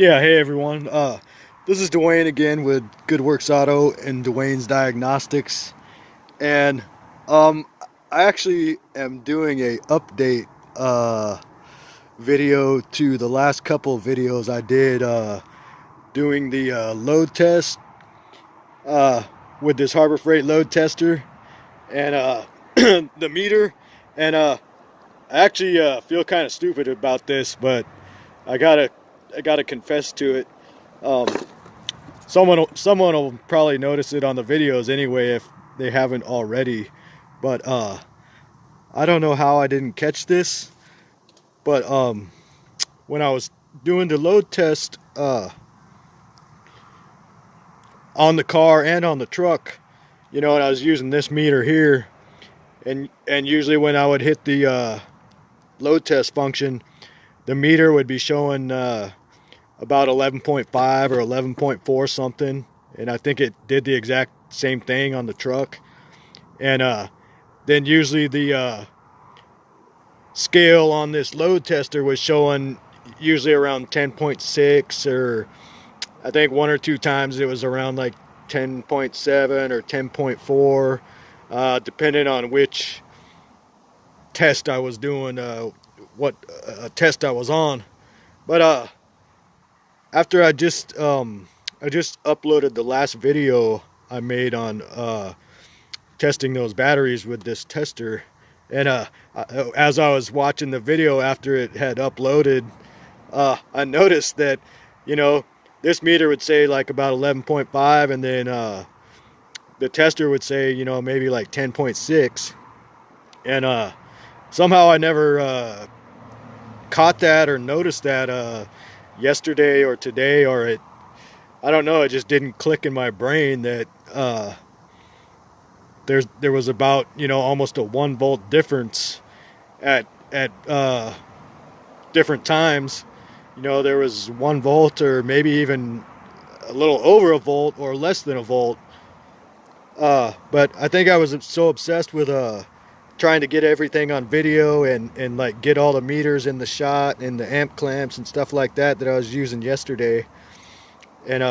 Yeah, hey everyone. This is Dwayne again with Good Works Auto and Dwayne's Diagnostics. And um, I actually am doing a update video to the last couple of videos I did doing the load test uh, with this Harbor Freight load tester and the meter. And I actually feel kind of stupid about this, but I gotta I gotta confess to it. Um, someone will probably notice it on the videos anyway if they haven't already. But I don't know how I didn't catch this. But when I was doing the load test on the car and on the truck, and I was using this meter here, and usually when I would hit the load test function, the meter would be showing about 11.5 or 11.4 something, and I think it did the exact same thing on the truck. And then usually the scale on this load tester was showing usually around 10.6, or I think one or two times it was around like 10.7 or 10.4, depending on which test I was doing, what test I was on. But after I just uploaded the last video I made on testing those batteries with this tester, and as I was watching the video after it had uploaded, I noticed that this meter would say like about 11.5, and then the tester would say maybe like 10.6, and somehow I never caught that or noticed that yesterday or today, or I don't know, it just didn't click in my brain that there was about almost a 1 volt difference at different times. There was 1 volt, or maybe even a little over a volt or less than a volt. But I think I was so obsessed with trying to get everything on video and like get all the meters in the shot and the amp clamps and stuff like that I was using yesterday, and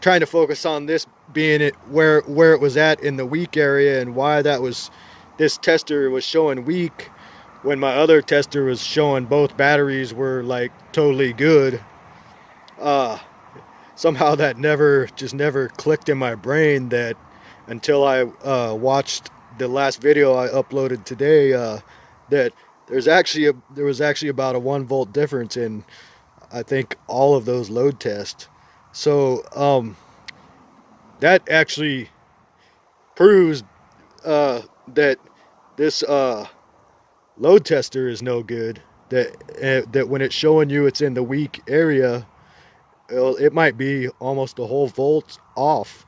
trying to focus on this being it where it was at in the weak area, and why this tester was showing weak when my other tester was showing both batteries were like totally good. Somehow that never clicked in my brain, that until I watched the last video I uploaded today, that there was actually about a 1 volt difference in, I think, all of those load tests. So that actually proves that this load tester is no good. That when it's showing you it's in the weak area, it might be almost a whole volt off.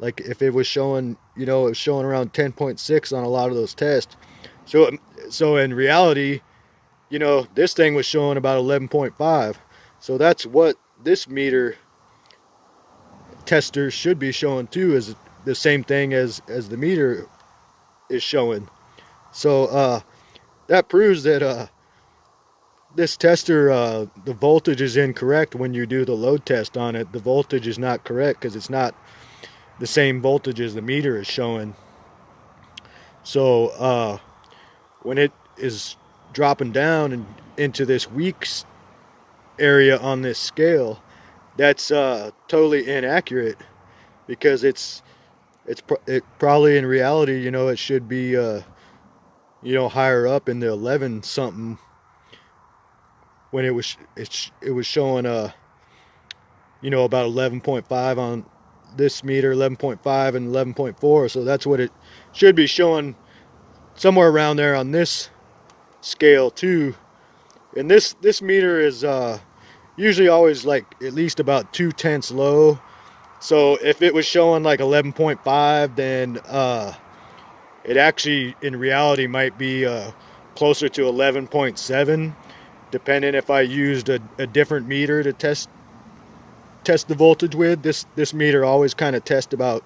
Like if it was showing, it was showing around 10.6 on a lot of those tests. So in reality, this thing was showing about 11.5. So that's what this meter tester should be showing too, is the same thing as the meter is showing. So that proves that this tester, the voltage is incorrect when you do the load test on it. The voltage is not correct because it's not the same voltage as the meter is showing. So when it is dropping down and into this weak area on this scale, that's totally inaccurate, because it probably in reality, it should be higher up in the 11 something, when it was showing about 11.5 on this meter, 11.5 and 11.4. So that's what it should be showing, somewhere around there on this scale too. And this meter is usually always like at least about 2/10 low. So if it was showing like 11.5, then it actually in reality might be closer to 11.7, depending if I used a different meter to test the voltage with. This meter always kind of tests about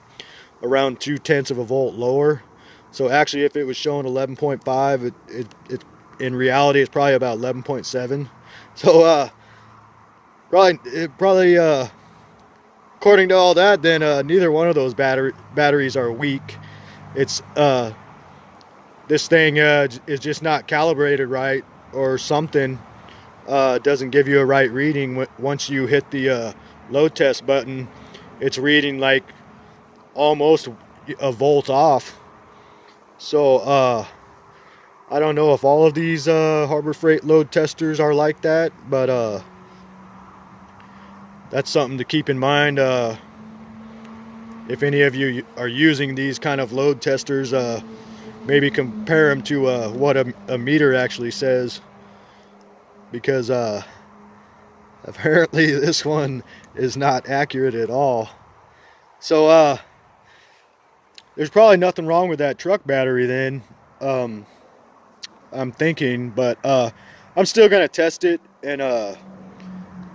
around 2/10 of a volt lower. So actually, if it was showing 11.5, it in reality it's probably about 11.7. So probably according to all that, then neither one of those batteries are weak. It's this thing is just not calibrated right or something. Doesn't give you a right reading. Once you hit the load test button, it's reading like almost a volt off. So I don't know if all of these Harbor Freight load testers are like that, but that's something to keep in mind. If any of you are using these kind of load testers, maybe compare them to what a meter actually says, because apparently this one is not accurate at all. So there's probably nothing wrong with that truck battery then, I'm thinking, but I'm still gonna test it and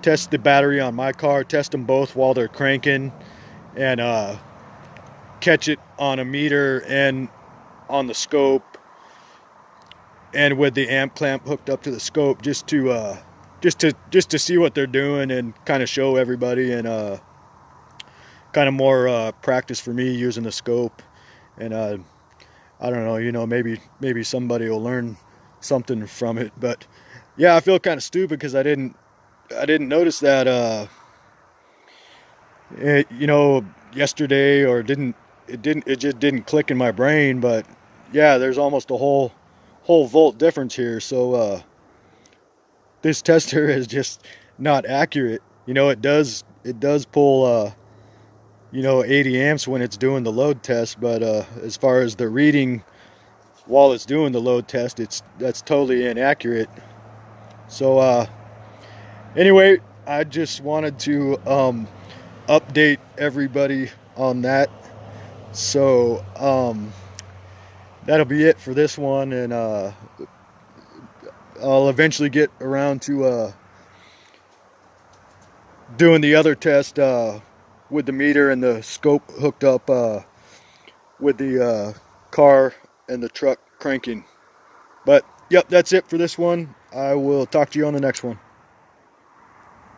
test the battery on my car, test them both while they're cranking, and catch it on a meter and on the scope, and with the amp clamp hooked up to the scope, just to see what they're doing and kind of show everybody, and kind of more practice for me using the scope. And I don't know, maybe somebody will learn something from it. But yeah, I feel kind of stupid because I didn't notice that yesterday, or it just didn't click in my brain. But yeah, there's almost a whole volt difference here. So this tester is just not accurate. It does pull 80 amps when it's doing the load test, but as far as the reading while it's doing the load test, that's totally inaccurate. So anyway, I just wanted to update everybody on that. So that'll be it for this one, and I'll eventually get around to doing the other test with the meter and the scope hooked up with the car and the truck cranking. But yep, that's it for this one. I will talk to you on the next one.